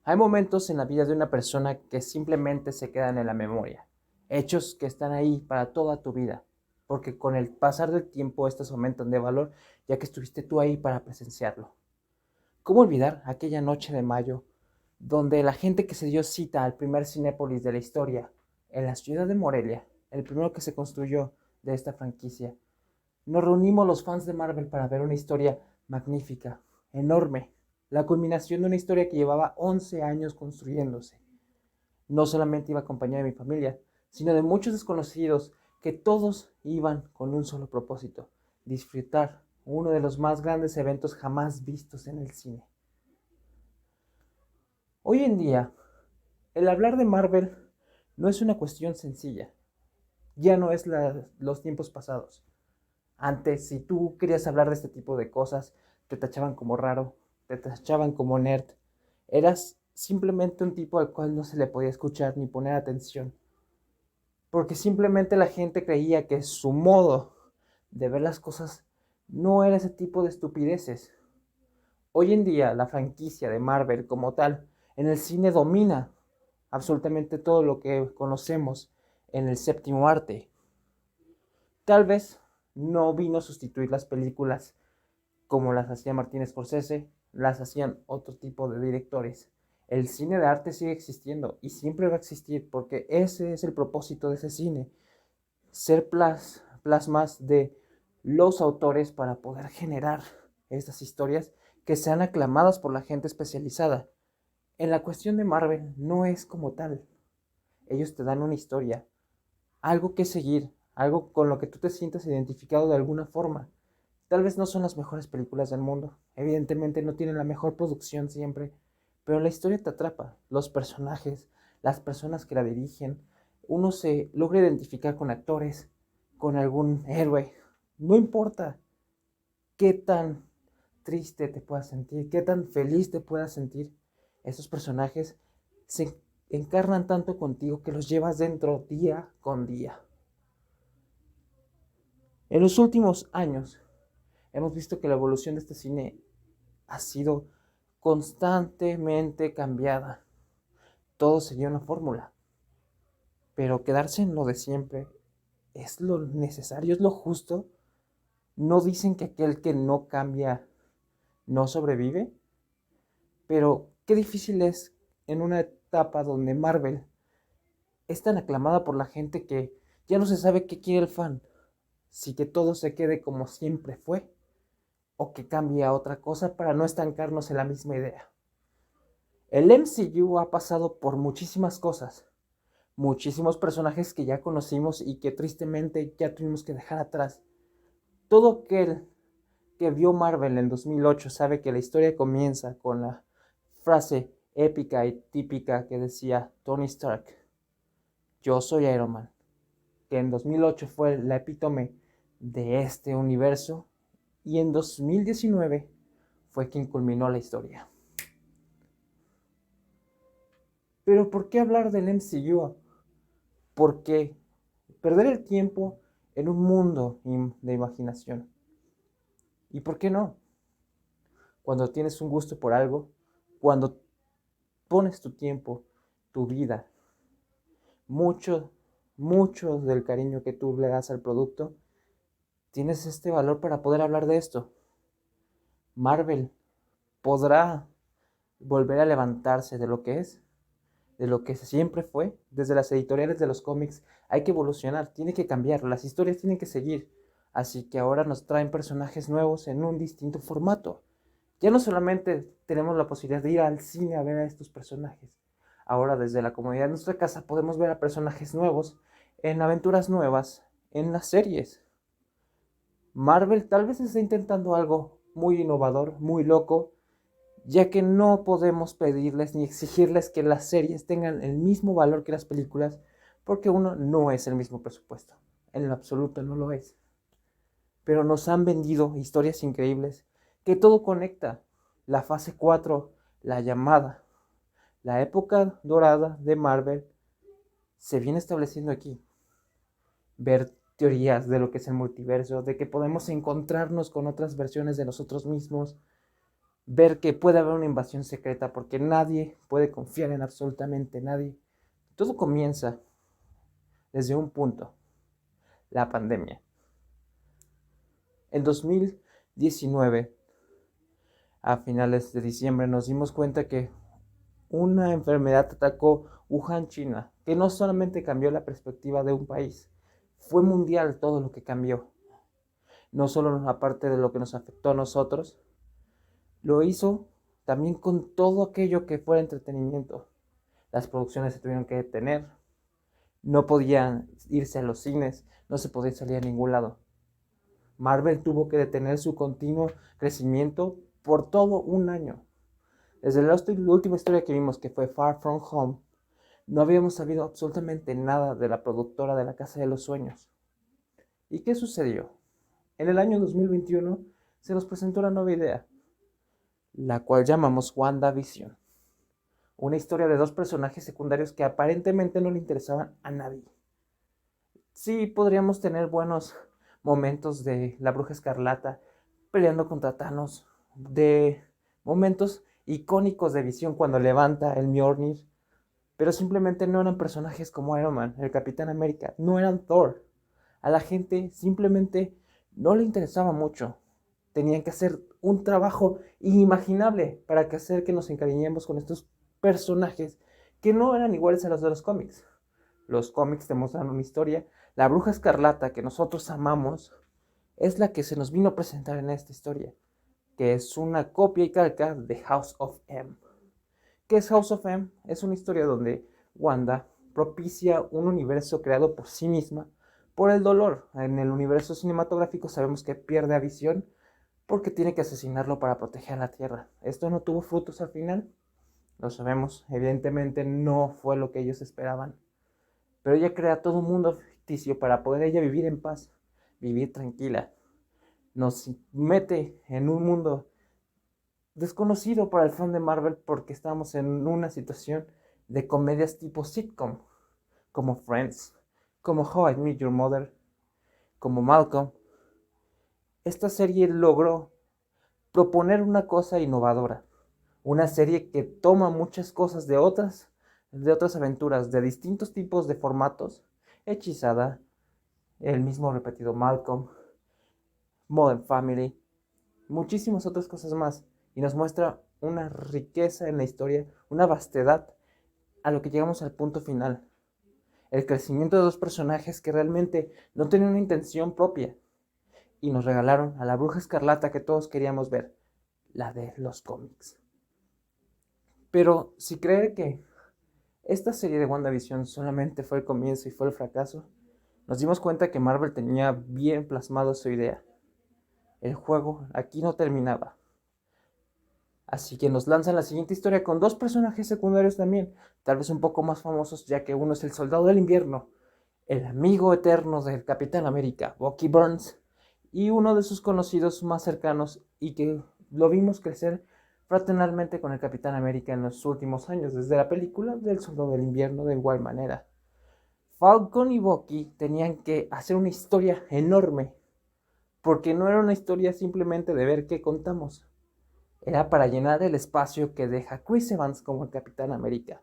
Hay momentos en la vida de una persona que simplemente se quedan en la memoria, hechos que están ahí para toda tu vida, porque con el pasar del tiempo estos aumentan de valor, ya que estuviste tú ahí para presenciarlo. ¿Cómo olvidar aquella noche de mayo, donde la gente que se dio cita al primer Cinépolis de la historia, en la ciudad de Morelia, el primero que se construyó de esta franquicia? Nos reunimos los fans de Marvel para ver una historia magnífica, enorme, la culminación de una historia que llevaba 11 años construyéndose. No solamente iba acompañado de mi familia, sino de muchos desconocidos que todos iban con un solo propósito: disfrutar uno de los más grandes eventos jamás vistos en el cine. Hoy en día, el hablar de Marvel no es una cuestión sencilla. Ya no es los tiempos pasados. Antes, si tú querías hablar de este tipo de cosas, te tachaban como raro, te tachaban como nerd. Eras simplemente un tipo al cual no se le podía escuchar ni poner atención, porque simplemente la gente creía que su modo de ver las cosas no era ese tipo de estupideces. Hoy en día, la franquicia de Marvel como tal en el cine domina absolutamente todo lo que conocemos en el séptimo arte. Tal vez no vino a sustituir las películas como las hacía Martin Scorsese, las hacían otro tipo de directores. El cine de arte sigue existiendo y siempre va a existir, porque ese es el propósito de ese cine: ser plasmas de los autores para poder generar estas historias que sean aclamadas por la gente especializada. En la cuestión de Marvel no es como tal. Ellos te dan una historia, algo que seguir, algo con lo que tú te sientas identificado de alguna forma. Tal vez no son las mejores películas del mundo, evidentemente no tienen la mejor producción siempre, pero la historia te atrapa, los personajes, las personas que la dirigen, uno se logra identificar con actores, con algún héroe. No importa qué tan triste te puedas sentir, qué tan feliz te puedas sentir, esos personajes se encarnan tanto contigo que los llevas dentro día con día. En los últimos años hemos visto que la evolución de este cine ha sido constantemente cambiada. Todo sería una fórmula, pero quedarse en lo de siempre es lo necesario, es lo justo. No dicen que aquel que no cambia no sobrevive, pero qué difícil es en una etapa donde Marvel es tan aclamada por la gente que ya no se sabe qué quiere el fan, si que todo se quede como siempre fue o que cambie a otra cosa para no estancarnos en la misma idea. El MCU ha pasado por muchísimas cosas, muchísimos personajes que ya conocimos y que tristemente ya tuvimos que dejar atrás. Todo aquel que vio Marvel en 2008 sabe que la historia comienza con la frase épica y típica que decía Tony Stark: yo soy Iron Man, que en 2008 fue la epítome de este universo, y en 2019 fue quien culminó la historia. Pero ¿por qué hablar del MCU? ¿Por qué perder el tiempo en un mundo de imaginación? ¿Y por qué no? Cuando tienes un gusto por algo, cuando pones tu tiempo, tu vida, mucho, mucho del cariño que tú le das al producto, tienes este valor para poder hablar de esto. Marvel podrá volver a levantarse de lo que es, de lo que siempre fue. Desde las editoriales de los cómics hay que evolucionar, tiene que cambiar, las historias tienen que seguir. Así que ahora nos traen personajes nuevos en un distinto formato. Ya no solamente tenemos la posibilidad de ir al cine a ver a estos personajes. Ahora desde la comodidad de nuestra casa podemos ver a personajes nuevos en aventuras nuevas en las series. Marvel tal vez está intentando algo muy innovador, muy loco, ya que no podemos pedirles ni exigirles que las series tengan el mismo valor que las películas, porque uno, no es el mismo presupuesto, en lo absoluto no lo es. Pero nos han vendido historias increíbles, que todo conecta. La fase 4, la llamada, la época dorada de Marvel se viene estableciendo aquí. Ver teorías de lo que es el multiverso, de que podemos encontrarnos con otras versiones de nosotros mismos, ver que puede haber una invasión secreta porque nadie puede confiar en absolutamente nadie. Todo comienza desde un punto, la pandemia. En 2019, a finales de diciembre, nos dimos cuenta que una enfermedad atacó Wuhan, China, que no solamente cambió la perspectiva de un país, fue mundial todo lo que cambió. No solo aparte de lo que nos afectó a nosotros, lo hizo también con todo aquello que fuera entretenimiento. Las producciones se tuvieron que detener, no podían irse a los cines, no se podía salir a ningún lado. Marvel tuvo que detener su continuo crecimiento por todo un año. Desde la última historia que vimos, que fue Far From Home, no habíamos sabido absolutamente nada de la productora de La Casa de los Sueños. ¿Y qué sucedió? En el año 2021 se nos presentó una nueva idea, la cual llamamos WandaVision. Una historia de dos personajes secundarios que aparentemente no le interesaban a nadie. Sí, podríamos tener buenos momentos de la Bruja Escarlata peleando contra Thanos, de momentos icónicos de Visión cuando levanta el Mjolnir, pero simplemente no eran personajes como Iron Man, el Capitán América, no eran Thor. A la gente simplemente no le interesaba mucho. Tenían que hacer un trabajo inimaginable para hacer que nos encariñemos con estos personajes que no eran iguales a los de los cómics. Los cómics te muestran una historia. La Bruja Escarlata que nosotros amamos es la que se nos vino a presentar en esta historia, que es una copia y calca de House of M. ¿Qué es House of M? Es una historia donde Wanda propicia un universo creado por sí misma por el dolor. En el universo cinematográfico sabemos que pierde a Visión porque tiene que asesinarlo para proteger a la Tierra. Esto no tuvo frutos al final, lo sabemos, evidentemente no fue lo que ellos esperaban. Pero ella crea todo un mundo ficticio para poder ella vivir en paz, vivir tranquila. Nos mete en un mundo desconocido para el fan de Marvel porque estamos en una situación de comedias tipo sitcom, como Friends, como How I Met Your Mother, como Malcolm. Esta serie logró proponer una cosa innovadora, una serie que toma muchas cosas de otras aventuras, de distintos tipos de formatos, Hechizada, el mismo repetido Malcolm, Modern Family, muchísimas otras cosas más, y nos muestra una riqueza en la historia, una vastedad a lo que llegamos al punto final. El crecimiento de dos personajes que realmente no tenían una intención propia y nos regalaron a la Bruja Escarlata que todos queríamos ver, la de los cómics. Pero si creer que esta serie de WandaVision solamente fue el comienzo y fue el fracaso, nos dimos cuenta que Marvel tenía bien plasmado su idea. El juego aquí no terminaba. Así que nos lanzan la siguiente historia con dos personajes secundarios también, tal vez un poco más famosos, ya que uno es el Soldado del Invierno, el amigo eterno del Capitán América, Bucky Barnes, y uno de sus conocidos más cercanos y que lo vimos crecer fraternalmente con el Capitán América en los últimos años, desde la película del Soldado del Invierno de igual manera. Falcon y Bucky tenían que hacer una historia enorme, porque no era una historia simplemente de ver qué contamos. Era para llenar el espacio que deja Chris Evans como el Capitán América,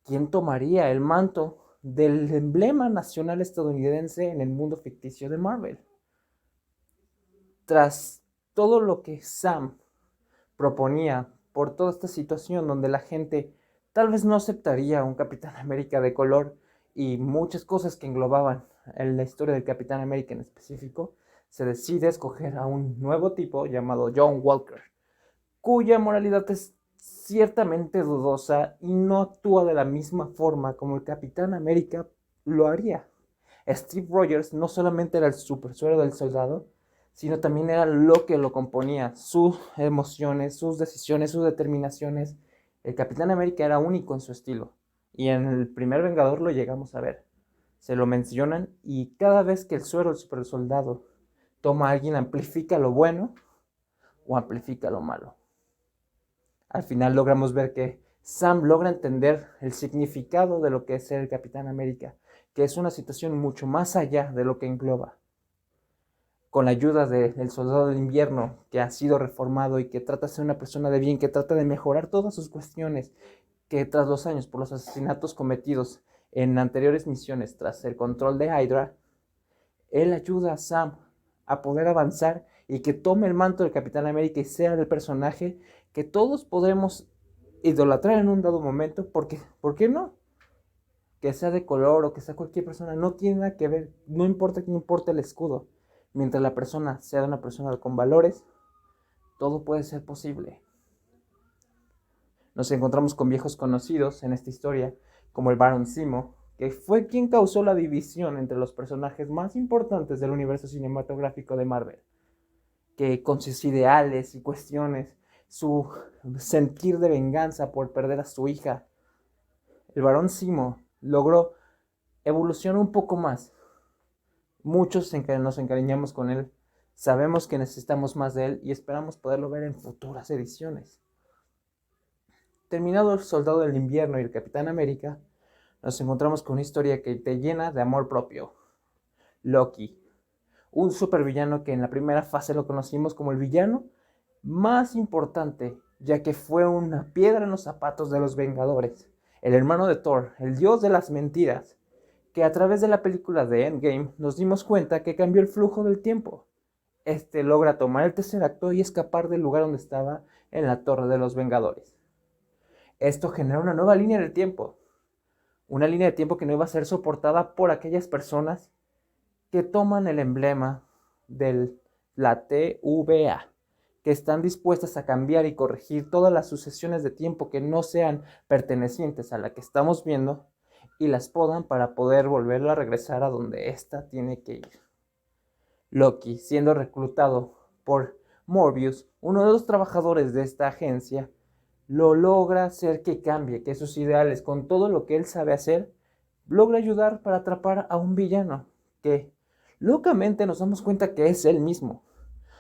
quien tomaría el manto del emblema nacional estadounidense en el mundo ficticio de Marvel. Tras todo lo que Sam proponía por toda esta situación donde la gente tal vez no aceptaría un Capitán América de color y muchas cosas que englobaban en la historia del Capitán América en específico, se decide escoger a un nuevo tipo llamado John Walker, cuya moralidad es ciertamente dudosa y no actúa de la misma forma como el Capitán América lo haría. Steve Rogers no solamente era el supersuero del soldado, sino también era lo que lo componía, sus emociones, sus decisiones, sus determinaciones. El Capitán América era único en su estilo, y en el primer Vengador lo llegamos a ver. Se lo mencionan y cada vez que el suero del supersoldado toma a alguien, amplifica lo bueno o amplifica lo malo. Al final logramos ver que Sam logra entender el significado de lo que es ser el Capitán América, que es una situación mucho más allá de lo que engloba. con la ayuda del Soldado del Invierno, que ha sido reformado y que trata de ser una persona de bien, que trata de mejorar todas sus cuestiones, que tras 2 años por los asesinatos cometidos en anteriores misiones tras el control de Hydra, él ayuda a Sam a poder avanzar y que tome el manto del Capitán América y sea el personaje que todos podremos idolatrar en un dado momento, porque, ¿por qué no? Que sea de color o que sea cualquier persona, no tiene nada que ver, no importa quién importa el escudo, mientras la persona sea una persona con valores, todo puede ser posible. Nos encontramos con viejos conocidos en esta historia, como el Barón Zemo, que fue quien causó la división entre los personajes más importantes del universo cinematográfico de Marvel, que con sus ideales y cuestiones, su sentir de venganza por perder a su hija, el Barón Zemo logró evolucionar un poco más. Muchos nos encariñamos con él, sabemos que necesitamos más de él y esperamos poderlo ver en futuras ediciones. Terminado el Soldado del Invierno y el Capitán América, nos encontramos con una historia que te llena de amor propio. Loki, un supervillano que en la primera fase lo conocimos como el villano más importante, ya que fue una piedra en los zapatos de los Vengadores, el hermano de Thor, el dios de las mentiras, que a través de la película de Endgame nos dimos cuenta que cambió el flujo del tiempo. Este logra tomar el tercer acto y escapar del lugar donde estaba en la Torre de los Vengadores. Esto genera una nueva línea del tiempo, una línea de tiempo que no iba a ser soportada por aquellas personas que toman el emblema de la TVA, que están dispuestas a cambiar y corregir todas las sucesiones de tiempo que no sean pertenecientes a la que estamos viendo y las podan para poder volverla a regresar a donde ésta tiene que ir. Loki, siendo reclutado por Morbius, uno de los trabajadores de esta agencia, lo logra hacer que cambie, que sus ideales, con todo lo que él sabe hacer, logra ayudar para atrapar a un villano, que locamente nos damos cuenta que es él mismo,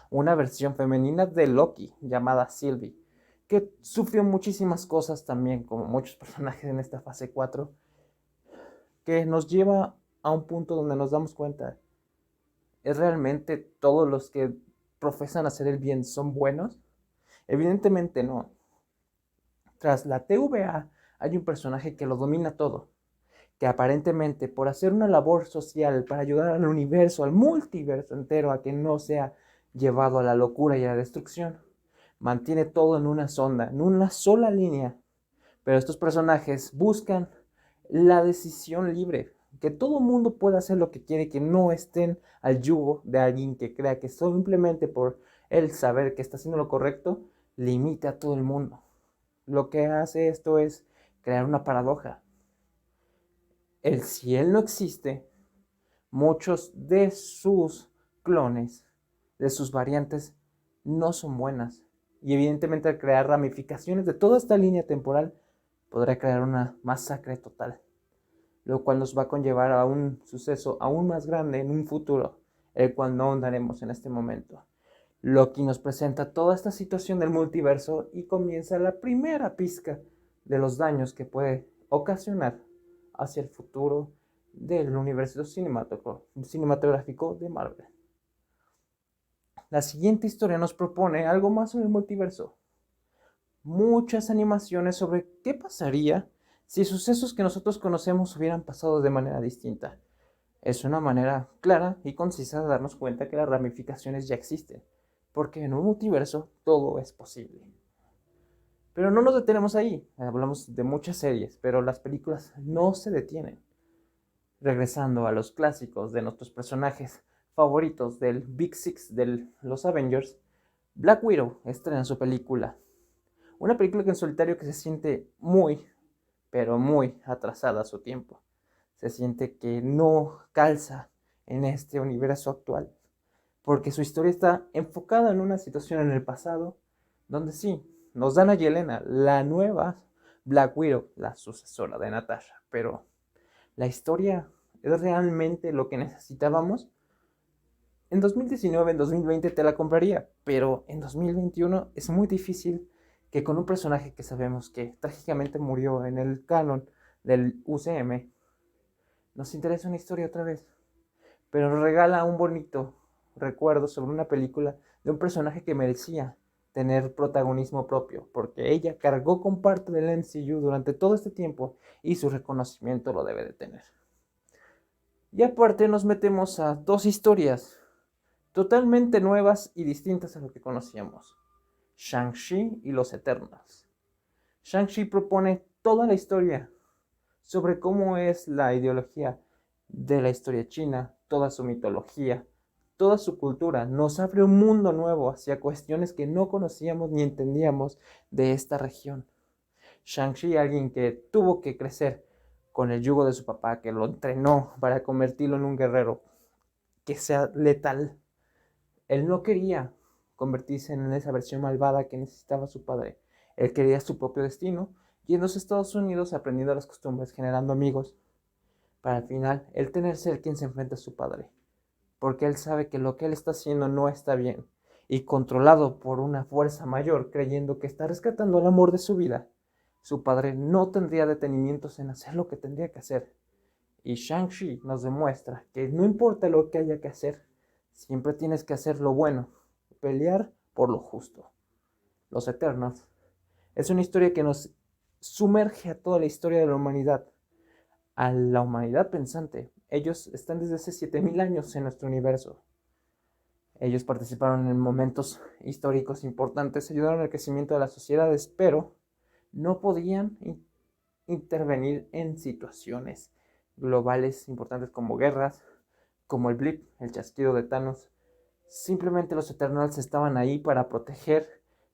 una versión femenina de Loki llamada Sylvie, que sufrió muchísimas cosas también, como muchos personajes en esta fase 4, que nos lleva a un punto donde nos damos cuenta, ¿es realmente todos los que profesan hacer el bien son buenos? Evidentemente no. Tras la TVA hay un personaje que lo domina todo, que aparentemente por hacer una labor social para ayudar al universo, al multiverso entero a que no sea llevado a la locura y a la destrucción, mantiene todo en una sonda, en una sola línea. Pero estos personajes buscan la decisión libre, que todo mundo pueda hacer lo que quiere, que no estén al yugo de alguien que crea que simplemente por él saber que está haciendo lo correcto, limita a todo el mundo. Lo que hace esto es crear una paradoja. Si él no existe, muchos de sus clones, de sus variantes, no son buenas. Y evidentemente al crear ramificaciones de toda esta línea temporal, podrá crear una masacre total, lo cual nos va a conllevar a un suceso aún más grande en un futuro, el cual no ahondaremos en este momento. Loki nos presenta toda esta situación del multiverso y comienza la primera pizca de los daños que puede ocasionar hacia el futuro del universo cinematográfico de Marvel. La siguiente historia nos propone algo más sobre el multiverso. Muchas animaciones sobre qué pasaría si sucesos que nosotros conocemos hubieran pasado de manera distinta. Es una manera clara y concisa de darnos cuenta que las ramificaciones ya existen, porque en un multiverso todo es posible. Pero no nos detenemos ahí, hablamos de muchas series, pero las películas no se detienen. Regresando a los clásicos de nuestros personajes favoritos del Big Six de los Avengers, Black Widow estrena su película. Una película que en solitario que se siente muy, pero muy atrasada a su tiempo. Se siente que no calza en este universo actual, porque su historia está enfocada en una situación en el pasado, donde sí, nos dan a Yelena, la nueva Black Widow, la sucesora de Natasha, pero la historia es realmente lo que necesitábamos. En 2019, en 2020 te la compraría, pero en 2021 es muy difícil que con un personaje que sabemos que trágicamente murió en el canon del UCM, nos interesa una historia otra vez, pero regala un bonito recuerdos sobre una película de un personaje que merecía tener protagonismo propio, porque ella cargó con parte del MCU durante todo este tiempo y su reconocimiento lo debe de tener. Y aparte nos metemos a dos historias totalmente nuevas y distintas a lo que conocíamos: Shang-Chi y los Eternals. Shang-Chi propone toda la historia sobre cómo es la ideología de la historia china, toda su mitología, toda su cultura. Nos abre un mundo nuevo hacia cuestiones que no conocíamos ni entendíamos de esta región. Shang-Chi, alguien que tuvo que crecer con el yugo de su papá, que lo entrenó para convertirlo en un guerrero que sea letal. Él no quería convertirse en esa versión malvada que necesitaba su padre. Él quería su propio destino, yendo a Estados Unidos, aprendiendo las costumbres, generando amigos, para al final él tener ser quien se enfrenta a su padre. Porque él sabe que lo que él está haciendo no está bien. Y controlado por una fuerza mayor, creyendo que está rescatando el amor de su vida, su padre no tendría detenimientos en hacer lo que tendría que hacer. Y Shang-Chi nos demuestra que no importa lo que haya que hacer, siempre tienes que hacer lo bueno, pelear por lo justo. Los Eternals es una historia que nos sumerge a toda la historia de la humanidad, a la humanidad pensante. Ellos están desde hace 7000 años en nuestro universo. Ellos participaron en momentos históricos importantes, ayudaron al crecimiento de las sociedades, pero no podían intervenir en situaciones globales importantes como guerras, como el blip, el chasquido de Thanos. Simplemente los Eternals estaban ahí para proteger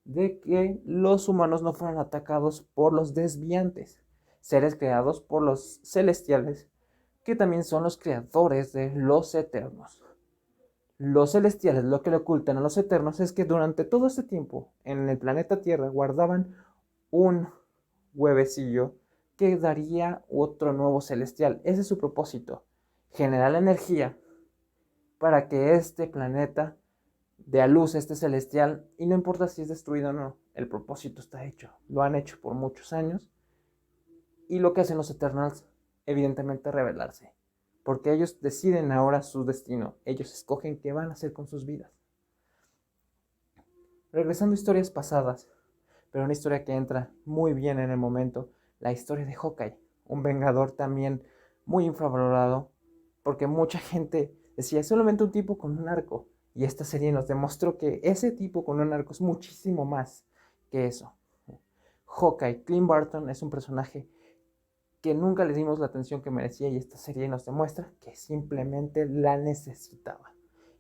de que los humanos no fueran atacados por los desviantes, seres creados por los celestiales, que también son los creadores de los Eternos. Los celestiales lo que le ocultan a los Eternos es que durante todo este tiempo en el planeta Tierra guardaban un huevecillo que daría otro nuevo celestial. Ese es su propósito: generar la energía para que este planeta dé a luz a este celestial, y no importa si es destruido o no, el propósito está hecho. Lo han hecho por muchos años, y lo que hacen los Eternals, evidentemente, es rebelarse, porque ellos deciden ahora su destino. Ellos escogen qué van a hacer con sus vidas. Regresando a historias pasadas, pero una historia que entra muy bien en el momento, la historia de Hawkeye, un vengador también muy infravalorado, porque mucha gente decía, es solamente un tipo con un arco, y esta serie nos demostró que ese tipo con un arco es muchísimo más que eso. Hawkeye, Clint Barton, es un personaje que nunca le dimos la atención que merecía, y esta serie nos demuestra que simplemente la necesitaba,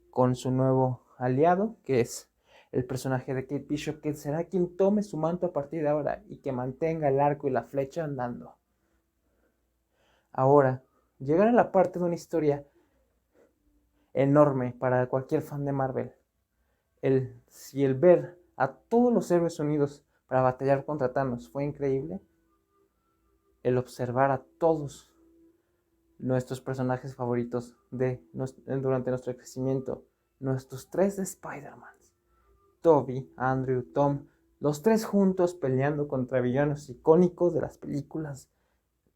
con su nuevo aliado, que es el personaje de Kate Bishop, que será quien tome su manto a partir de ahora y que mantenga el arco y la flecha andando. Ahora, llegar a la parte de una historia enorme para cualquier fan de Marvel. Si el ver a todos los héroes unidos para batallar contra Thanos fue increíble, el observar a todos nuestros personajes favoritos durante nuestro crecimiento, nuestros 3 de Spider-Man, Tobey, Andrew, Tom, los 3 juntos peleando contra villanos icónicos de las películas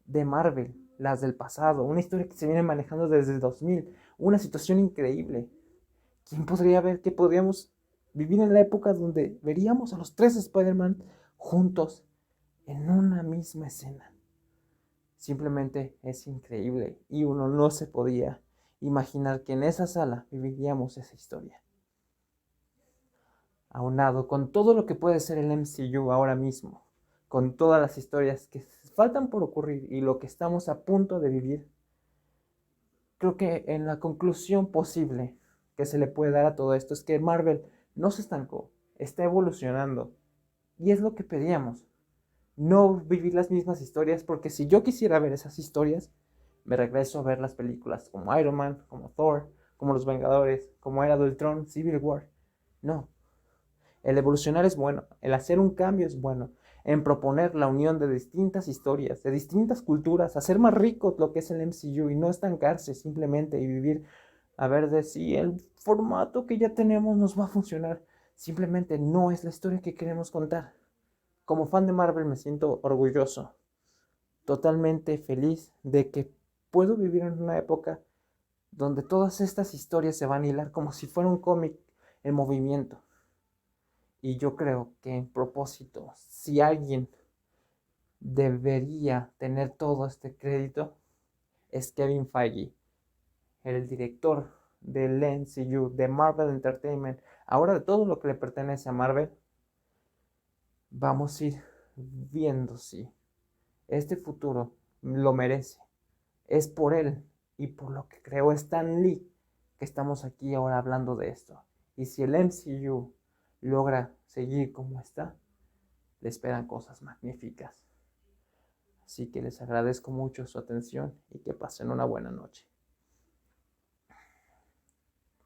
de Marvel, las del pasado, una historia que se viene manejando desde el 2000, una situación increíble. ¿Quién podría ver que podríamos vivir en la época donde veríamos a los 3 Spider-Man juntos en una misma escena? Simplemente es increíble, y uno no se podía imaginar que en esa sala viviríamos esa historia. Aunado con todo lo que puede ser el MCU ahora mismo, con todas las historias que faltan por ocurrir y lo que estamos a punto de vivir, creo que en la conclusión posible que se le puede dar a todo esto es que Marvel no se estancó, está evolucionando, y es lo que pedíamos. No vivir las mismas historias, porque si yo quisiera ver esas historias, me regreso a ver las películas como Iron Man, como Thor, como Los Vengadores, como Era de Ultron, Civil War. No, el evolucionar es bueno, el hacer un cambio es bueno, en proponer la unión de distintas historias, de distintas culturas, hacer más rico lo que es el MCU y no estancarse simplemente y vivir a ver de si el formato que ya tenemos nos va a funcionar. Simplemente no es la historia que queremos contar. Como fan de Marvel me siento orgulloso, totalmente feliz de que puedo vivir en una época donde todas estas historias se van a hilar como si fuera un cómic en movimiento. Y yo creo que en propósito, si alguien debería tener todo este crédito, es Kevin Feige, el director del MCU, de Marvel Entertainment, ahora de todo lo que le pertenece a Marvel. Vamos a ir viendo si este futuro lo merece. Es por él y por lo que creó Stan Lee que estamos aquí ahora hablando de esto. Y si el MCU logra seguir como está, le esperan cosas magníficas. Así que les agradezco mucho su atención y que pasen una buena noche.